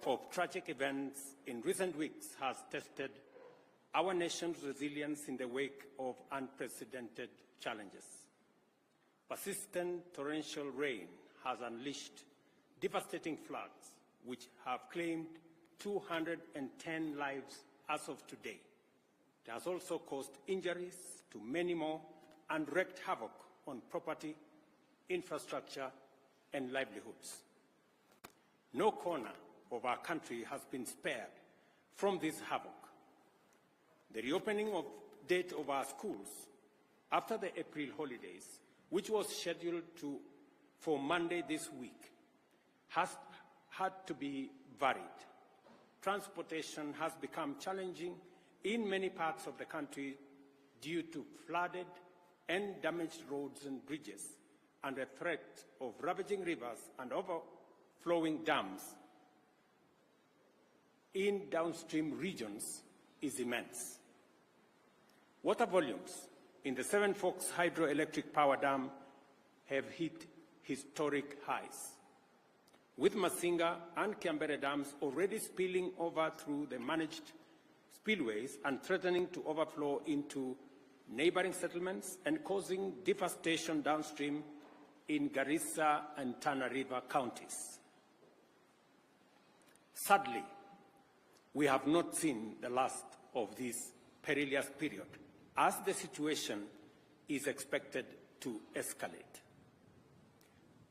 of tragic events in recent weeks has tested our nation's resilience in the wake of unprecedented challenges. Persistent torrential rain has unleashed devastating floods, which have claimed 210 lives as of today. It has also caused injuries to many more and wreaked havoc on property, infrastructure, and livelihoods. No corner of our country has been spared from this havoc. The reopening date of our schools after the April holidays, which was scheduled for Monday this week, has had to be varied. Transportation has become challenging in many parts of the country due to flooded and damaged roads and bridges, and the threat of ravaging rivers and overflowing dams in downstream regions is immense. Water volumes in the Seven Forks Hydroelectric Power Dam have hit historic highs, with Masinga and Kiambere dams already spilling over through the managed spillways and threatening to overflow into neighboring settlements and causing devastation downstream in Garissa and Tana River counties. Sadly, we have not seen the last of this perilous period, as the situation is expected to escalate.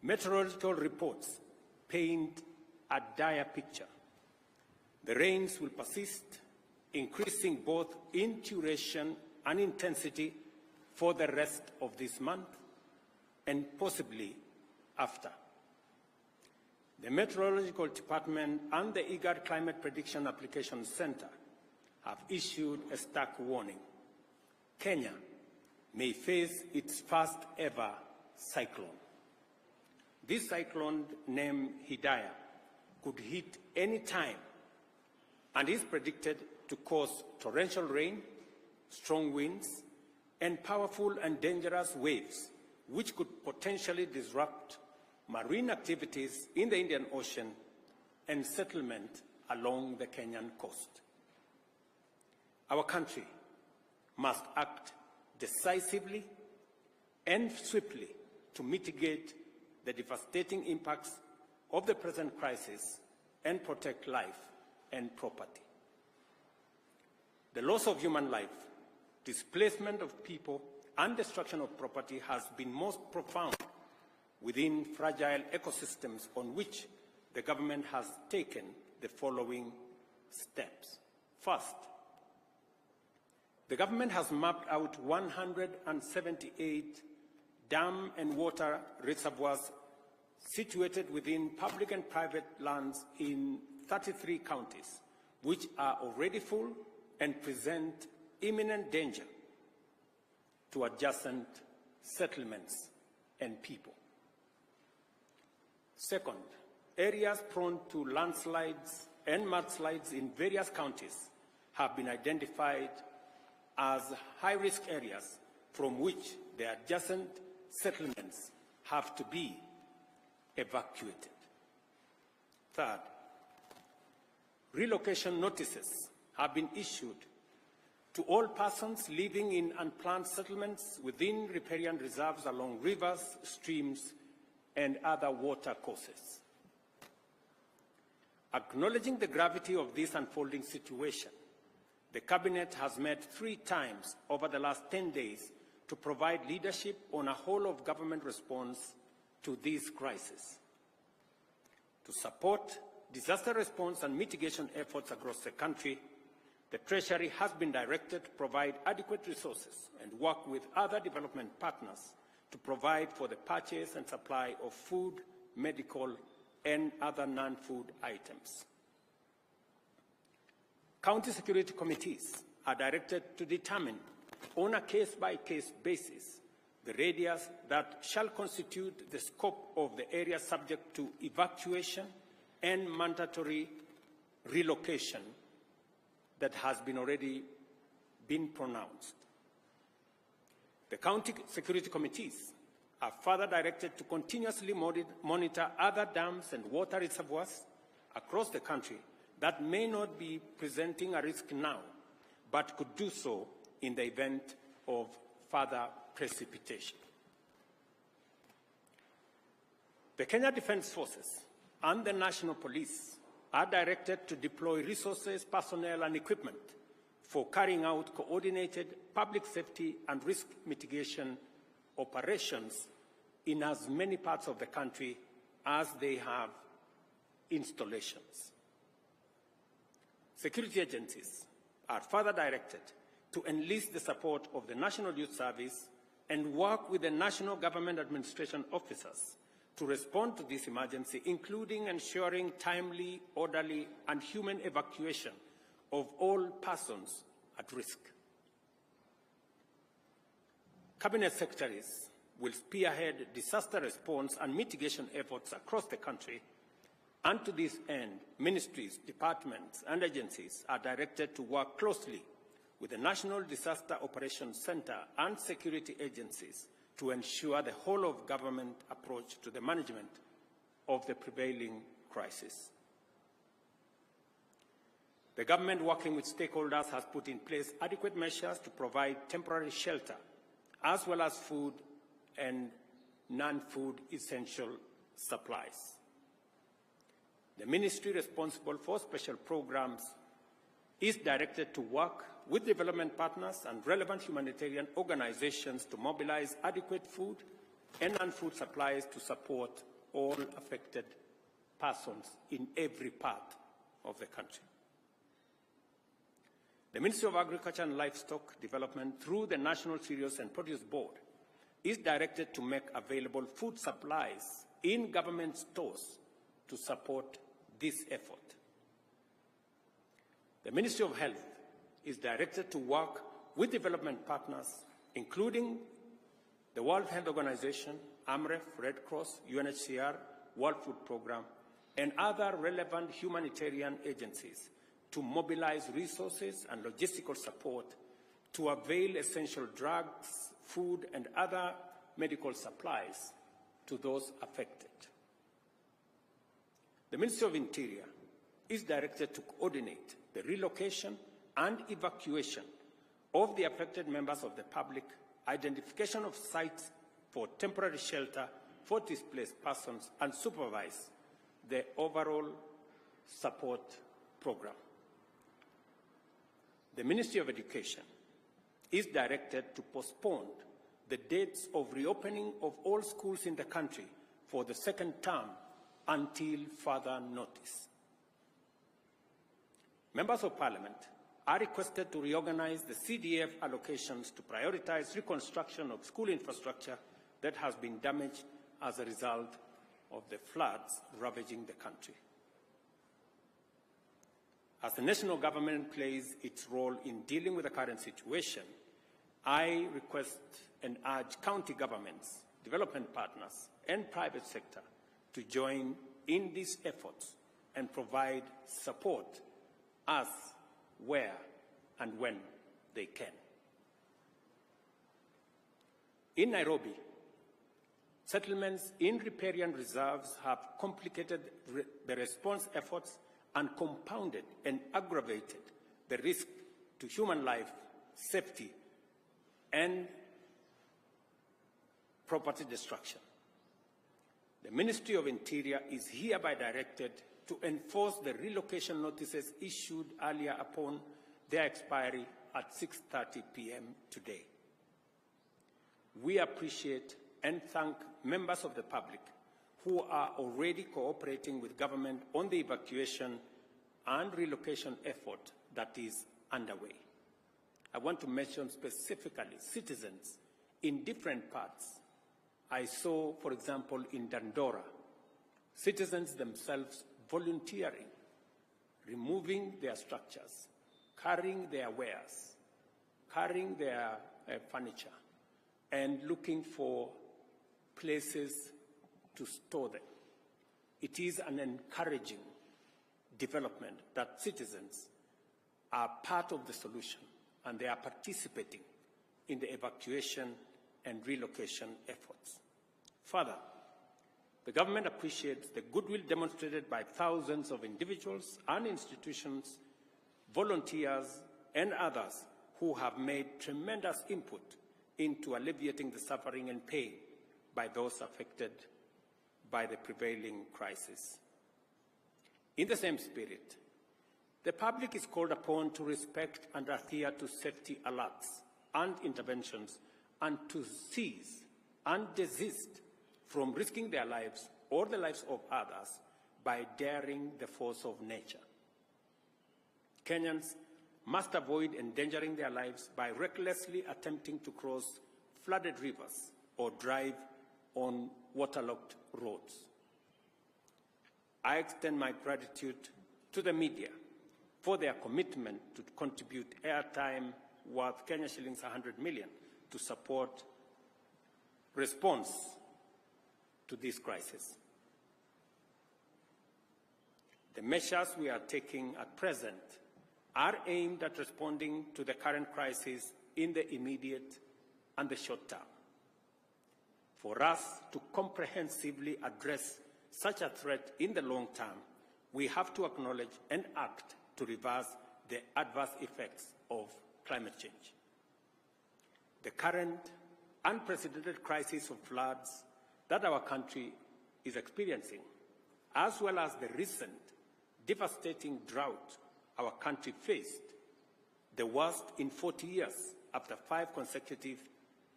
Meteorological reports paint a dire picture. The rains will persist, increasing both in duration and intensity for the rest of this month and possibly after. The Meteorological Department and the IGAD Climate Prediction Application Center have issued a stark warning. Kenya may face its first ever cyclone. This cyclone, named Hidaya, could hit any time and is predicted to cause torrential rain, strong winds, and powerful and dangerous waves, which could potentially disrupt marine activities in the Indian Ocean and settlement along the Kenyan coast. Our country must act decisively and swiftly to mitigate the devastating impacts of the present crisis and protect life and property. The loss of human life, displacement of people, and destruction of property has been most profound within fragile ecosystems, on which the government has taken the following steps. First, the government has mapped out 178 dam and water reservoirs situated within public and private lands in 33 counties, which are already full and present imminent danger to adjacent settlements and people. Second, areas prone to landslides and mudslides in various counties have been identified as high-risk areas from which the adjacent settlements have to be evacuated. Third, relocation notices have been issued to all persons living in unplanned settlements within riparian reserves along rivers, streams, and other water courses. Acknowledging the gravity of this unfolding situation, the Cabinet has met 3 times over the last 10 days to provide leadership on a whole-of-government response to this crisis. To support disaster response and mitigation efforts across the country, the Treasury has been directed to provide adequate resources and work with other development partners to provide for the purchase and supply of food, medical, and other non-food items. County security committees are directed to determine on a case-by-case basis the radius that shall constitute the scope of the area subject to evacuation and mandatory relocation that has already been pronounced. The county security committees are further directed to continuously monitor other dams and water reservoirs across the country that may not be presenting a risk now, but could do so in the event of further precipitation. The Kenya Defence Forces and the National Police are directed to deploy resources, personnel, and equipment for carrying out coordinated public safety and risk mitigation operations in as many parts of the country as they have installations. Security agencies are further directed to enlist the support of the National Youth Service and work with the National Government Administration officers to respond to this emergency, including ensuring timely, orderly, and human evacuation of all persons at risk. Cabinet secretaries will spearhead disaster response and mitigation efforts across the country, and to this end, ministries, departments, and agencies are directed to work closely with the National Disaster Operations Center and security agencies to ensure the whole-of-government approach to the management of the prevailing crisis. The government, working with stakeholders, has put in place adequate measures to provide temporary shelter, as well as food and non-food essential supplies. The ministry responsible for special programs is directed to work with development partners and relevant humanitarian organizations to mobilize adequate food and non-food supplies to support all affected persons in every part of the country. The Ministry of Agriculture and Livestock Development, through the National Cereals and Produce Board, is directed to make available food supplies in government stores to support this effort. The Ministry of Health is directed to work with development partners, including the World Health Organization, AMREF, Red Cross, UNHCR, World Food Programme, and other relevant humanitarian agencies to mobilize resources and logistical support to avail essential drugs, food, and other medical supplies to those affected. The Ministry of Interior is directed to coordinate the relocation and evacuation of the affected members of the public, identification of sites for temporary shelter for displaced persons, and supervise the overall support program. The Ministry of Education is directed to postpone the dates of reopening of all schools in the country for the second term until further notice. Members of Parliament are requested to reorganize the CDF allocations to prioritize reconstruction of school infrastructure that has been damaged as a result of the floods ravaging the country. As the national government plays its role in dealing with the current situation, I request and urge county governments, development partners, and private sector to join in these efforts and provide support as, where, and when they can. In Nairobi, settlements in riparian reserves have complicated the response efforts and compounded and aggravated the risk to human life, safety, and property destruction. The Ministry of Interior is hereby directed to enforce the relocation notices issued earlier upon their expiry at 6:30 p.m. today. We appreciate and thank members of the public who are already cooperating with government on the evacuation and relocation effort that is underway. I want to mention specifically citizens in different parts. I saw, for example, in Dandora, citizens themselves volunteering, removing their structures, carrying their wares, carrying their furniture, and looking for places to store them. It is an encouraging development that citizens are part of the solution and they are participating in the evacuation and relocation efforts. Further, The government appreciates the goodwill demonstrated by thousands of individuals and institutions, volunteers, and others who have made tremendous input into alleviating the suffering and pain by those affected by the prevailing crisis. In the same spirit, the public is called upon to respect and adhere to safety alerts and interventions and to cease and desist from risking their lives or the lives of others by daring the force of nature. Kenyans must avoid endangering their lives by recklessly attempting to cross flooded rivers or drive on waterlogged roads. I extend my gratitude to the media for their commitment to contribute airtime worth Kenya shillings 100 million to support response to this crisis. The measures we are taking at present are aimed at responding to the current crisis in the immediate and the short term. For us to comprehensively address such a threat in the long term, we have to acknowledge and act to reverse the adverse effects of climate change. The current unprecedented crisis of floods that our country is experiencing, as well as the recent devastating drought our country faced, the worst in 40 years after 5 consecutive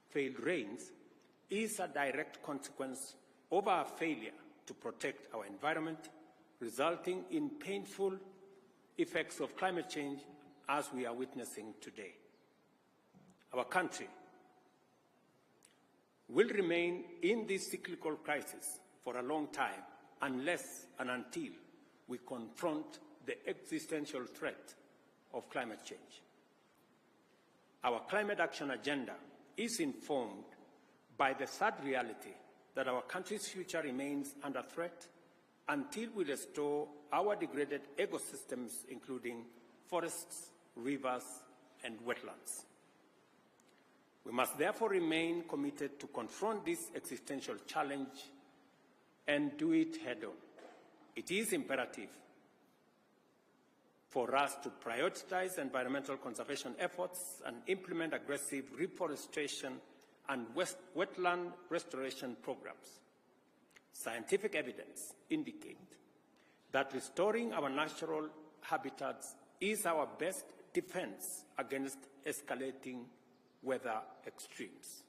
failed rains, is a direct consequence of our failure to protect our environment, resulting in painful effects of climate change as we are witnessing today. Our country will remain in this cyclical crisis for a long time unless and until we confront the existential threat of climate change. Our climate action agenda is informed by the sad reality that our country's future remains under threat until we restore our degraded ecosystems, including forests, rivers, and wetlands. We must therefore remain committed to confront this existential challenge and do it head-on. It is imperative for us to prioritize environmental conservation efforts and implement aggressive reforestation and wetland restoration programs. Scientific evidence indicates that restoring our natural habitats is our best defense against escalating weather extremes.